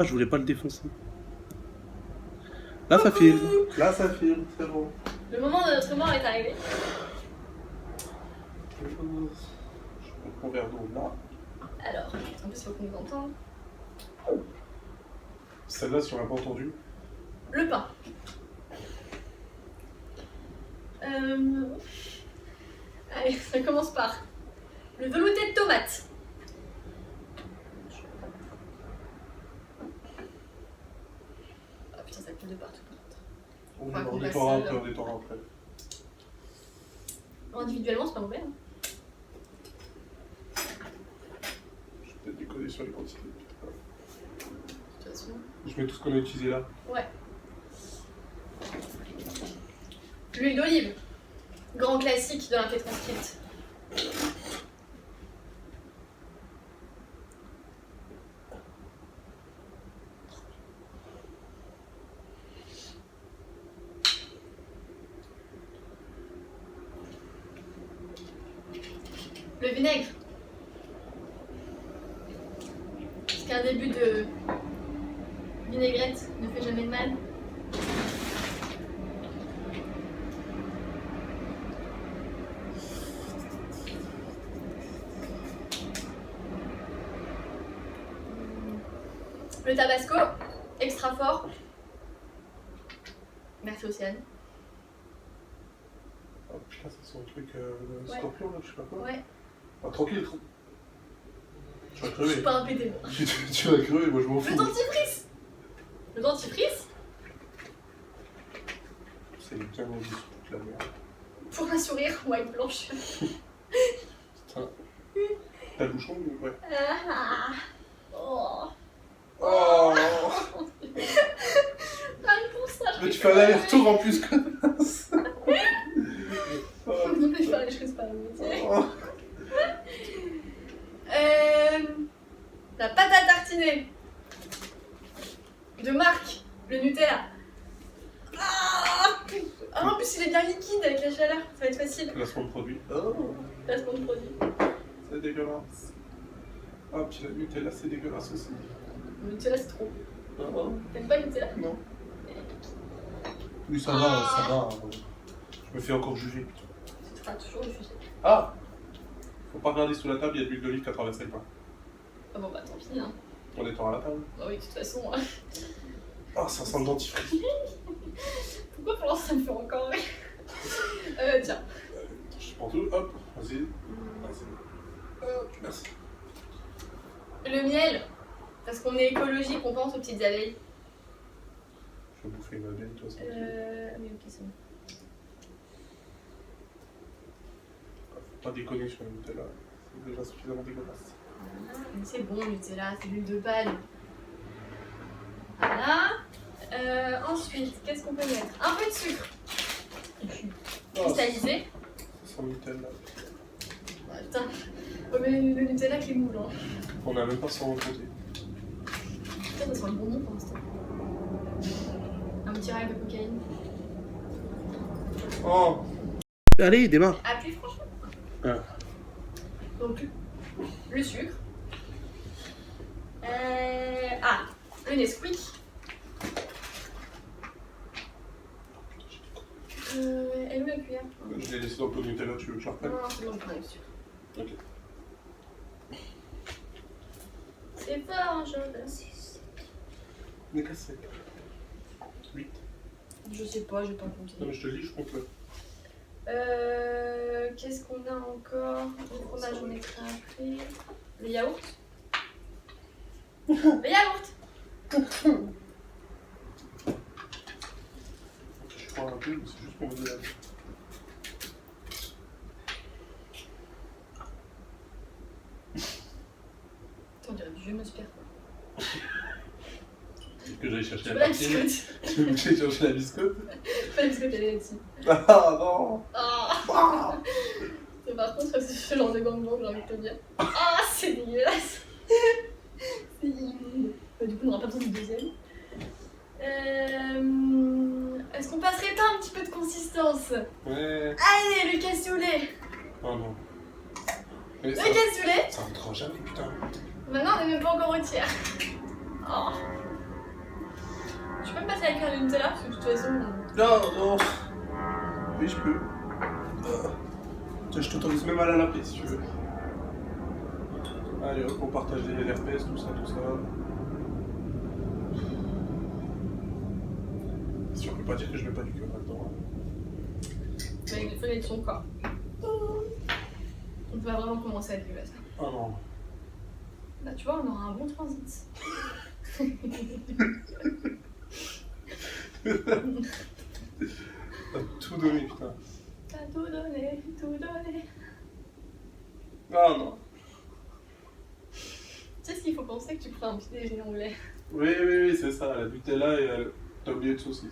Ah, je voulais pas le défoncer. Là, ça filme. Là, ça filme, c'est bon. Le moment de notre mort est arrivé. Je prends mon verre d'eau là. Alors, en plus, il faut qu'on nous entende. Celle-là, si on l'a pas entendu. Le pain. Allez, ça commence par le velouté de tomate. Ah putain, ça pue de partout. On Enfin, qu'on détendra passe, après, on détendra après. Individuellement, c'est pas mauvais. Hein. Je vais peut-être déconner sur les quantités. De toute façon. Je mets tout ce qu'on a utilisé là. Ouais. L'huile d'olive. Grand classique de l'enquête transcrite. Le vinaigre. Parce qu'un début de vinaigrette ne fait jamais de mal. Le tabasco, extra fort. Merci Océane. Oh putain, ça sent un truc Ouais. scorpion là, je sais pas quoi. Ouais. Ah, tranquille, tu vas Je crever. suis pas un pété. Tu vas crever, moi je m'en Le fous. dentifrice. Le dentifrice, C'est bien vendu sur toute la merde. pour un sourire white blanche. Putain. T'as le bouchon ou ouais? Ah. Oh. Oh Rien que pour ça, je Mais tu fais un aller-retour en plus comme ça. Je fais aller, je fais pas le métier. Oh. La pâte à tartiner. De marque, le Nutella. Ah, en plus, il est bien liquide avec la chaleur, ça va être facile. Placement de produit. Oh, Placement de produit. c'est dégueulasse. Ah, puis la Nutella, c'est dégueulasse aussi. Le Nutella, c'est trop. Oh. T'aimes pas le Nutella? Non. Oui, ça va, ça va. Je me fais encore juger. Tu feras toujours diffuser. Ah! Faut pas regarder sous la table, il y a de l'huile d'olive qui a traversé le pain. Ah bon, bah tant pis, hein. On est à la table. Bah oui, de toute façon. Ah, ça sent le dentifrice. Pourquoi pour l'instant ça me fait encore rire? Tiens. Je prends tout, hop, vas-y. Vas-y. Merci. Le miel. Parce qu'on est écologique, on pense aux petites abeilles. Je vais bouffer une abeille, toi, ça. Oui, ok, c'est bon. Faut pas déconner sur le Nutella. C'est déjà suffisamment dégueulasse. Mais c'est bon, le Nutella, c'est l'huile de palme. Voilà. Ensuite, qu'est-ce qu'on peut mettre? Un peu de sucre. Cristallisé. Ça sent le Nutella. Ah, putain. Oh, mais le Nutella qui est moule. Hein. On a même pas sans compter. Putain, ça sent le bonbon pour l'instant. Un petit rail de cocaïne. Oh! Allez, démarre! Appuie franchement. Ah. Donc, le sucre. Le Nesquik. Elle est où la cuillère? Je l'ai laissé dans le pot de Nutella, tu veux que je la reprenne? Non, c'est bon, je prends le sucre. Ok. C'est fort, hein, Jordan. N'est qu'à 7. 8. Je sais pas, j'ai pas compté. Non, mais je te le dis, je compte là. Qu'est-ce qu'on a encore? Le fromage, on mettra après. Le yaourt. Le yaourt. Je prends un peu, mais c'est juste pour me donner. Attends, on dirait du vieux Mosper. Que j'aille chercher Tu la veux la tartine. biscotte? Tu veux que j'aille chercher la biscotte? Pas la biscotte, elle est là-dessus. Ah non! Ah. Ah. Et par contre, c'est ce genre de gangbang, j'ai envie de te dire. Ah, c'est dégueulasse. C'est immonde. Bah, du coup, on n'aura pas besoin du deuxième. Est-ce qu'on passerait pas un petit peu de consistance? Ouais. Allez, le cassoulet. Oh non. Mais Le ça, cassoulet. ça rentrera jamais, putain. Maintenant, on n'est même pas encore au tiers. Oh. faire le Nutella parce que de toute façon. Non, non. Oui, je peux. Tiens, je t'autorise même à la laver si tu veux. Allez hop, on partage les herpès, tout ça, tout ça. Si on peut pas dire que je mets pas du cœur là-dedans. Avec les feuilles de son corps. On va vraiment commencer à vivre ça. Ah non. Là, tu vois, on aura un bon transit. T'as tout donné, putain. T'as tout donné, tout donné. Ah non. Tu sais ce qu'il faut penser que tu prends un petit déjeuner anglais. Oui, c'est ça. La Nutella et t'as oublié de saucisse.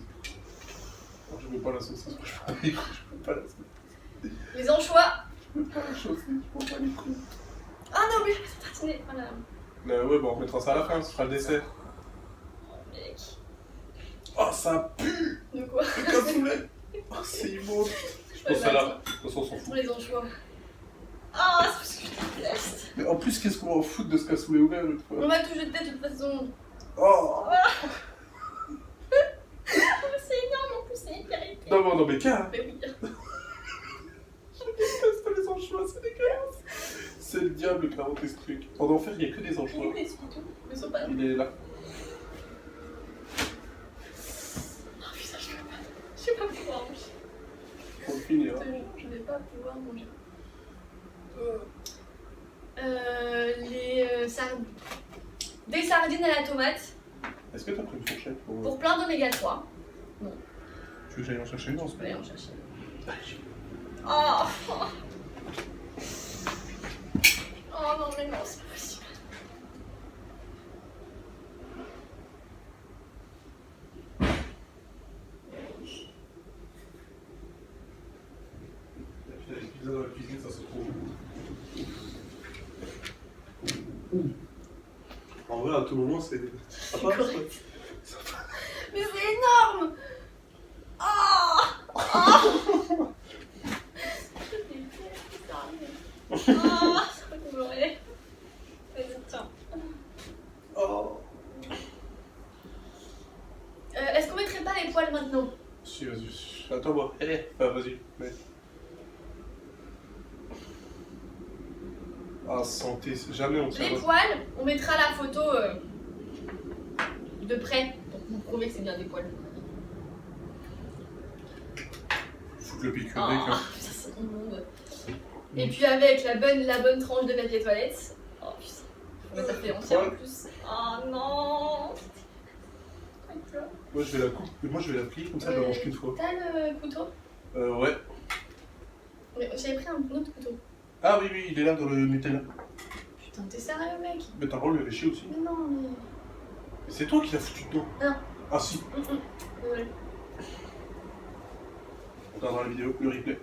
Non, je mets pas la saucisse, je prends les coups, je peux pas la saucisse. Les anchois. Je peux pas la saucisse, je prends pas les coups. Ah non, mais je vais tartiner. Voilà. Ouais, bon, on mettra ça à la fin, ce sera le dessert. Oh, mec. Oh, ça pue. De quoi? Le cassoulet. Oh, c'est immonde. Je pense à la. De toute façon, on s'en Pour fout. les anchois. Ah, c'est parce que je déteste. Mais en plus, qu'est-ce qu'on va en foutre de ce cassoulet ouvert une On fois? va tout jeter de toute façon. Oh. C'est énorme en plus, c'est hyper épais. Non, mais qu'un. Mais oui. Je déteste les anchois, c'est dégueulasse. C'est le diable qui a inventé ce truc. En enfer, il n'y a que des Il est où anchois. les sous-tout? Le sopalin. Il est là. Oh putain, je vais pas pouvoir manger. Faut le finir. Hein. Je vais pas pouvoir manger. Des sardines à la tomate Est-ce que t'as pris une fourchette pour plein d'oméga 3. Tu veux que j'aille en chercher une dans ce Je vais aller en chercher. cas? Oh Oh non, mais non, c'est pas possible. Les pizzas dans la cuisine, ça se trouve. En vrai, à tout moment, c'est. Ça passe, correct. ça passe. Mais c'est énorme. Oh Ah, ça va pleurer. Vas-y, tiens. Oh. Est-ce qu'on mettrait pas les poils maintenant? Si, vas-y. Attends, moi. Vas-y. Mais... Ah, santé, jamais on tient. Les poils, on mettra la photo de près pour vous prouver que c'est bien des poils. Foutre le pic Oh, avec. Hein. putain, c'est immonde. Et puis avec la bonne tranche de papier toilette. Oh putain, ça fait ancien en plus. Oh non. Moi, je vais la couper. Moi, je vais la plier comme ça, je la mange qu'une fois. T'as le couteau? Ouais. J'avais pris un autre couteau. Ah oui, il est là dans le Nutella. Putain, t'es sérieux, mec? Mais ta rolle, elle est chier aussi. Mais non, mais. Mais c'est toi qui l'as foutu dedans. Non. Ah si. Désolé. On regardera la vidéo, le replay.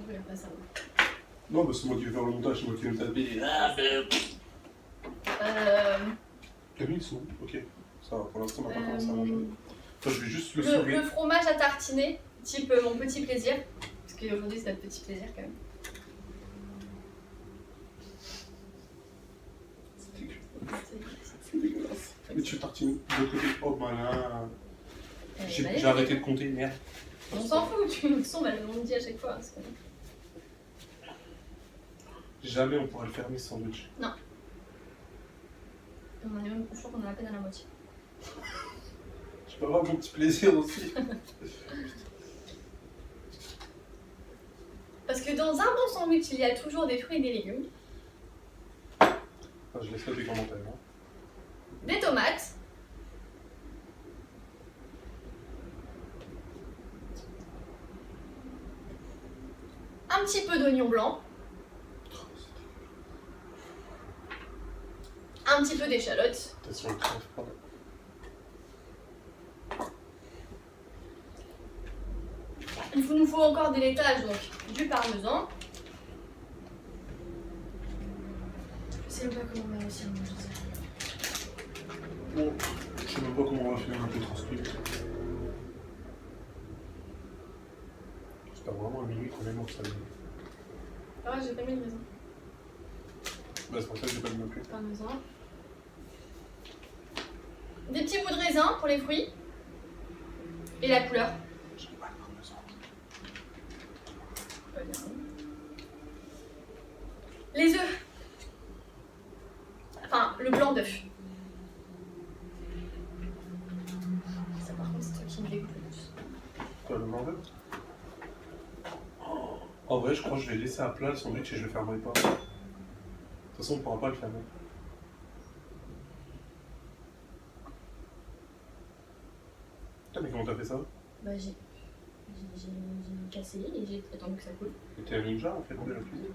Je vais pas ça. Non, bah c'est moi qui vais faire le montage, c'est moi qui vais me taper. Ah, Camille, ils sont où? Ok. Ça va, pour l'instant, on va pas commencer à manger. Enfin, je vais juste le sauver. Le fromage à tartiner, type mon petit plaisir. Parce qu'aujourd'hui, c'est notre petit plaisir quand même. C'est dégueulasse. Mais tu tartines de l'autre côté. Oh malin. J'ai Allez, arrêté de compter, merde. On s'en fout, tu le son, on le dit à chaque fois. Parce que... Jamais on pourra le fermer ce sandwich. Non. On est même, je crois qu'on a à peine à la moitié. Je peux avoir mon petit plaisir aussi. Parce que dans un bon sandwich, il y a toujours des fruits et des légumes, Enfin, je laisse les commentaires. Hein. des tomates, un petit peu d'oignon blanc, un petit peu d'échalote, Attention, le crève pas. il nous faut encore des laitages, donc du parmesan. Je sais même pas comment on va réussir à manger ça. Bon, je sais même pas comment on va finir un peu transcrire. J'espère vraiment à minuit qu'on est mort, ça. Ah ouais, j'ai pas mis le raisin. Bah, c'est pour ça que j'ai pas mis non plus. Parmesan. Des petits bouts de raisin pour les fruits. Et la couleur? Je n'ai pas le parmesan. Les œufs. Enfin, le blanc d'œuf. Ça, par contre, c'est toi qui me dégoûte le plus. Quoi, le blanc d'œuf? En vrai, je crois que je vais laisser à plat le sandwich et je le fermerai pas. De toute façon, on ne pourra pas le fermer. Putain, mais comment t'as fait ça? Bah, j'ai cassé et j'ai attendu que ça coule. Et t'es un ninja en fait de la cuisine?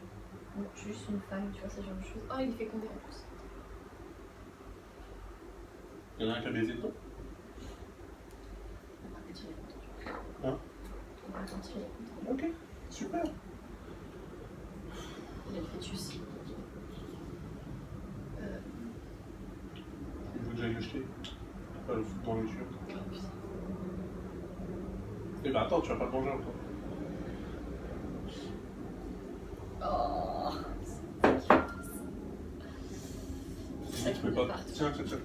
Non, je suis juste une femme, tu vois, ce genre de choses. Oh, il est fécondé en plus. Il y en a un qui a baisé dedans? On va retirer les comptes. Hein? On va retirer les comptes. Ok, super. Il y a le fœtus. Il faut que j'aille le jeter. Pas le foutre dans les yeux. Oh, putain. Eh ben attends, tu vas pas le manger encore. Oh, Ça tu peux pas. Tiens, tiens, tiens.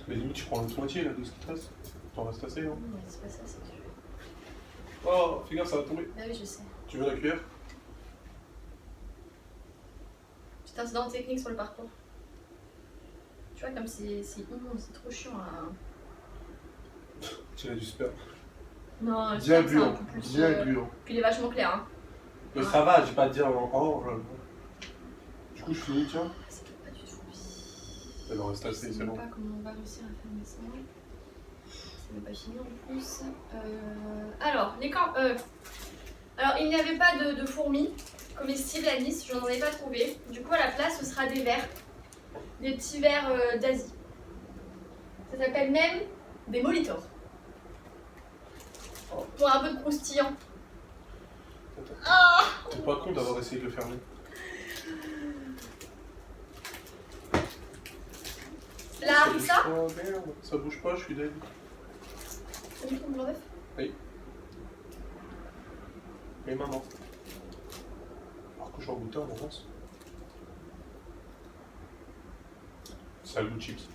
Mais limite, tu prends la moitié là de ce qui te reste. T'en restes assez, hein? non, c'est pas ça, c'est que... Oh, fais gaffe, ça va tomber. Ah oui, je sais. Tu veux la cuillère? Petit incident technique sur le parcours. Tu vois, comme c'est immonde, c'est trop chiant à... Tu as du sperme. Non, le Bien sperme, c'est un gluant. peu plus... Bien gluant. Puis il est vachement clair, hein. Mais ça va, j'ai pas à te dire encore. Du coup, je finis, tiens. Ah, c'est pas du tout. Elle en reste Je assez, sais c'est même bon. pas comment on va réussir à fermer ça. C'est même pas fini en plus. Alors, les camps. Alors, il n'y avait pas de fourmis comestibles à Nice, je n'en ai pas trouvé. Du coup, à la place, ce sera des vers. Des petits vers d'Asie. Ça s'appelle même des molitos. Pour un peu de croustillant. Ah! T'es pas con d'avoir essayé de le fermer. La bouge harissa. pas, merde, ça bouge pas, je suis dead. T'as mis ton blanc d'œuf? Oui. Mais maman. Alors que je vais en goûter en avance. C'est un goût de chips.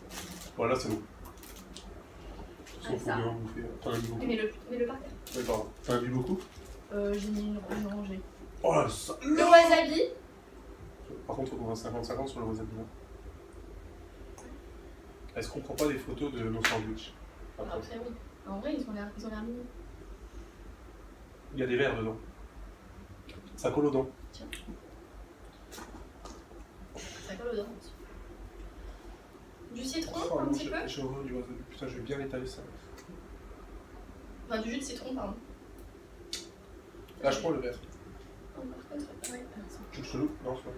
Voilà, c'est bon. Ah, Sauf faut ça. bien en bouffer. T'en as mis beaucoup? Mets-le par terre. Oui, pardon. T'en as mis beaucoup? J'ai mis une rangée. Oh la sale. Le wasabi. Par contre, on a 50-50 sur le wasabi. Est-ce qu'on prend pas des photos de nos sandwichs? Après. Après, oui. En vrai, ils ont l'air mignons. Il y a des verres dedans. Ça colle aux dents. Tiens. Ça colle aux dents. Du citron, Oh, un non, petit peu. j'ai horreur du wasabi. Putain, je vais bien étaler ça. Enfin, du jus de citron, pardon. Là, je prends le verre. Oh, par contre, ouais, Tu veux que je te loupe? Non, c'est bon.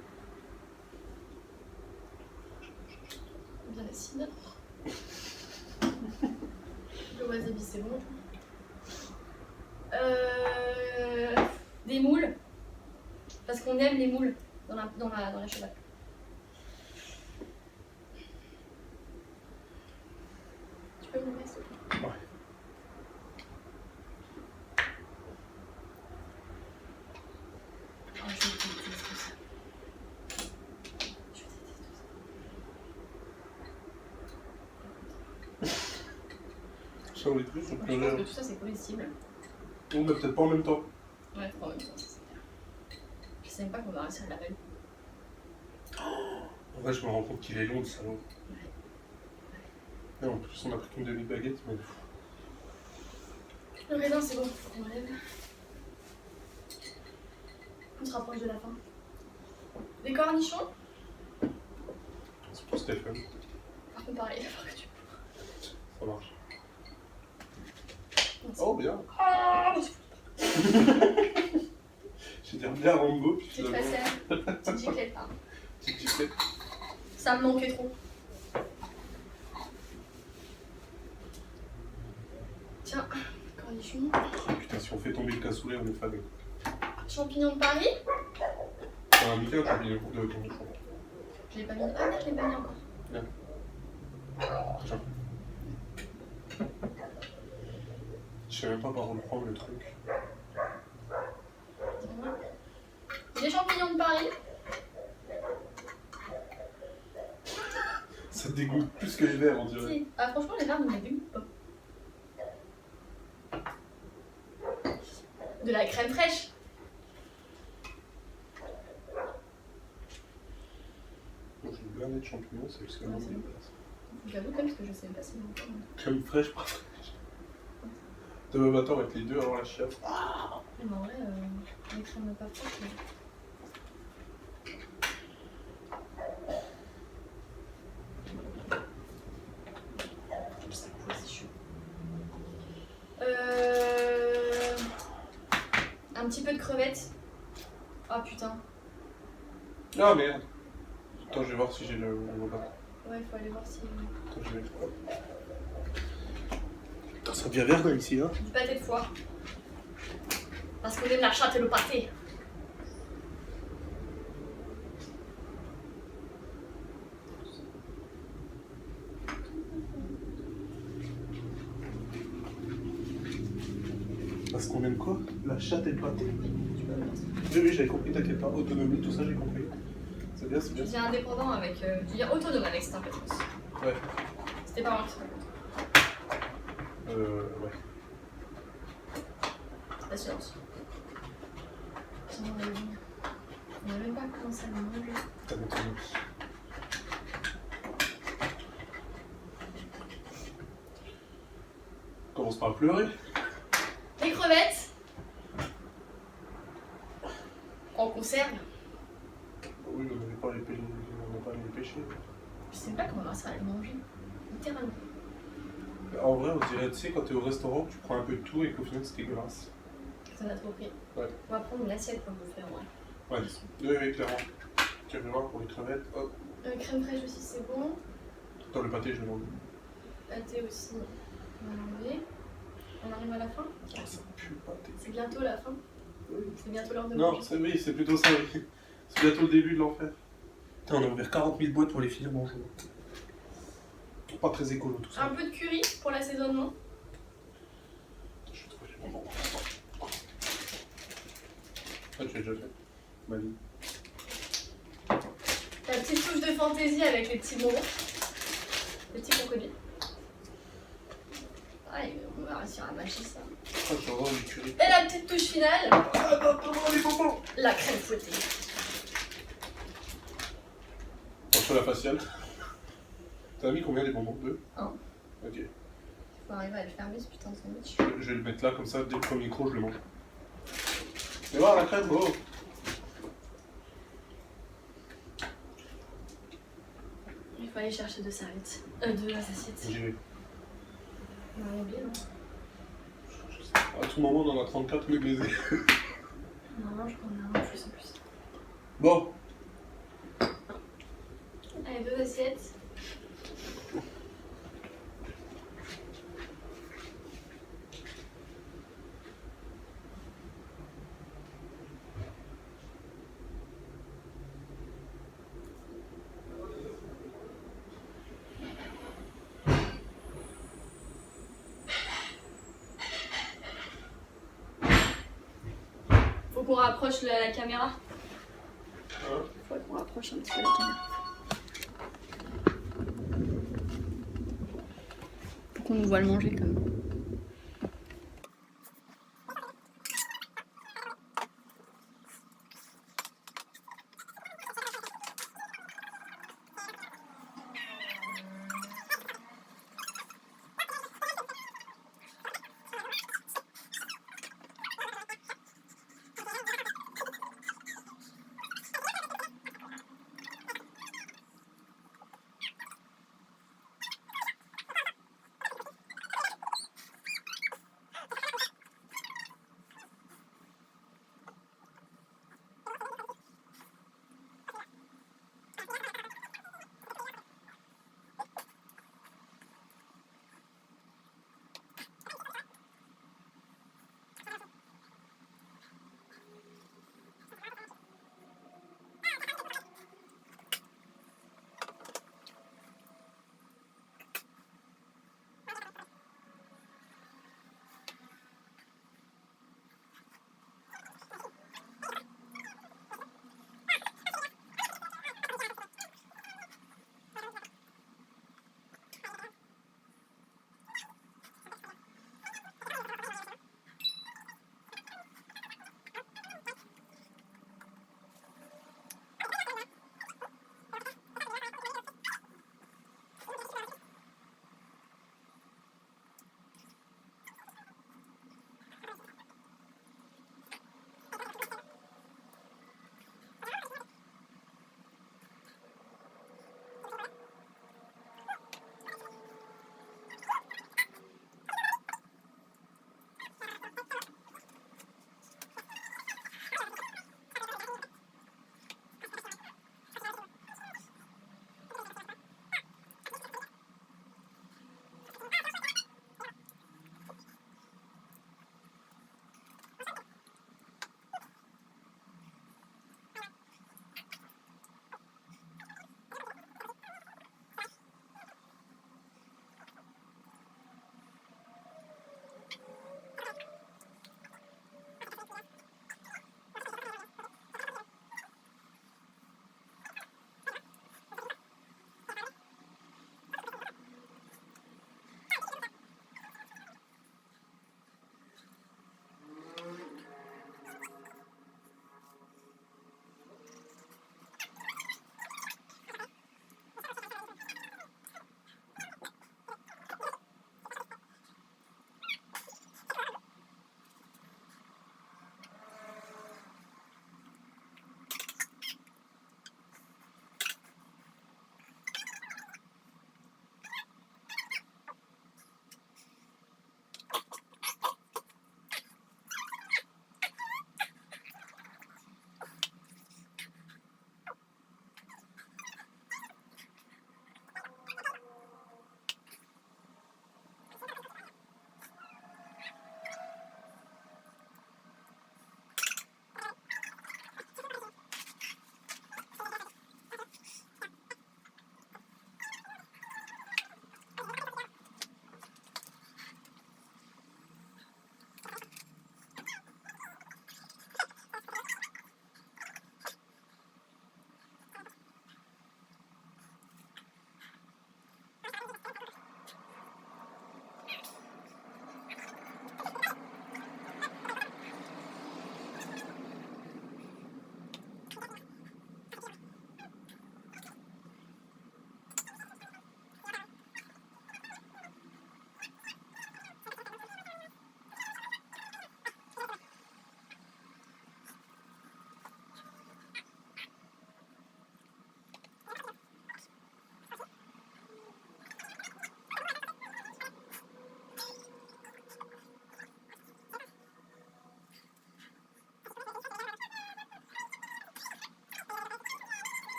bien acide. Le wasabi, c'est bon. Des moules. Parce qu'on aime les moules dans la cheval. Tu peux me le mettre, s'il te plaît? Ouais. Oh, je déteste tout ça. Je déteste tout ça. Ça, on est plus, on Moi, peut je pense que aller. tout ça, c'est comestible. On mais peut-être pas en même temps. Ouais, faut en même temps, c'est clair. Je sais même pas qu'on va réussir à la belle. En vrai, je me rends compte qu'il est long, le salaud. Et en plus, on a pris qu'une demi-baguette, mais. Le raisin, c'est bon, faut qu'on enlève. On se rapproche de la fin. Des cornichons. C'est pour Stephen. Par contre, pareil, il va falloir que tu... Ça marche. Merci. Oh, bien. Ah, J'ai dit bien Rambo, puis c'est finalement. très serre. Petite giclette, pardon. Petite giclette. Ça me manquait trop. Tiens, cornichons. Ah, putain, si on fait tomber le cassoulet, on est fané. Champignons de Paris. T'en as mis qu'un champignon de cornichon. Je l'ai pas mis. Ah merde, je l'ai pas mis encore. Tiens. Je sais même pas par où le prendre le truc. Dis-moi. Des champignons de Paris. Ça Ça te dégoûte plus que les verres, on dirait. Si. Ah, franchement, les verres ne me dégoûtent pas. De la crème fraîche. Moi, j'ai une blindée de champignons, c'est extrêmement Ouais, c'est dégueulasse. J'avoue quand même parce que je sais pas si longtemps. Crème fraîche, pas fraîche. Demain matin, on va être les deux avant la chiasse. Mais en vrai, les crèmes pas fraîches. C'est chaud. Un petit peu de crevettes. Oh putain. Ah merde. Attends, je vais voir si j'ai le repas. Ouais, il faut aller voir si. Attends, je vais. Putain, ça devient verdun ici, hein. Du pâté de foie. Parce qu'on aime la chatte et le pâté. Parce qu'on aime quoi? La chatte et le pâté. Tu peux voir ça. Oui, j'avais compris, t'inquiète pas. Autonomie, tout ça, j'ai compris. C'est bien, c'est Je bien. dis indépendant avec. Je dis autonome avec cet impétrance. Ouais. C'était pas moi qui s'en Ouais. La silence. On n'a même pas commencé à le manger. T'as l'autonomie. Commence par pleurer. Les crevettes. En conserve. Oui, on n'avait pas les pêcher. On n'a pas les pêcher. Je sais pas comment ça va le manger. Littéralement. En vrai, on dirait, tu sais, quand t'es au restaurant, tu prends un peu de tout et qu'au final, c'est dégueulasse. Ça m'a trop pris. Ouais. On va prendre une assiette pour vous faire, ouais. Ouais, oui, clairement. Tu vas voir pour les crevettes. Hop. Crème fraîche aussi, c'est bon. Dans le pâté, je demande. Pâté aussi. On va l'enlever. On arrive à la fin. Ah, ça pue le pâté. C'est bientôt la fin. Oui. C'est bientôt l'heure de Non, manger. oui, c'est plutôt ça, oui. C'est bientôt le début de l'enfer. Putain, on a ouvert 40 000 boîtes pour les finir, bonjour. Pas très écolo tout ça. Un peu de curry pour l'assaisonnement. Je sais pas, j'ai pas vraiment. Ah, tu l'as déjà fait. Mali. La petite touche de fantaisie avec les petits bonbons. Les petits crocodiles. Ah, on va réussir à mâcher ça. Ah, je vais avoir du curry. Et la petite touche finale, Ah, attends, les bonbons. la crème fouettée. Entre la faciale. T'as mis combien les bonbons? 2? 1. Ok. Faut arriver à le fermer ce putain de sandwich. Je vais le mettre là, comme ça, dès le premier croc, je le mange. Et voir la crème, oh. Il faut aller chercher 2 serviettes. 2 assiettes. J'y vais. On a oublié, non? À tout moment, on en a 34 mais baisés. Normalement, je prends un plus en plus. Bon. Allez, 2 assiettes. Faut qu'on rapproche la caméra. Hein? Faut qu'on rapproche un petit peu la caméra. Faut qu'on nous voit le manger quand même.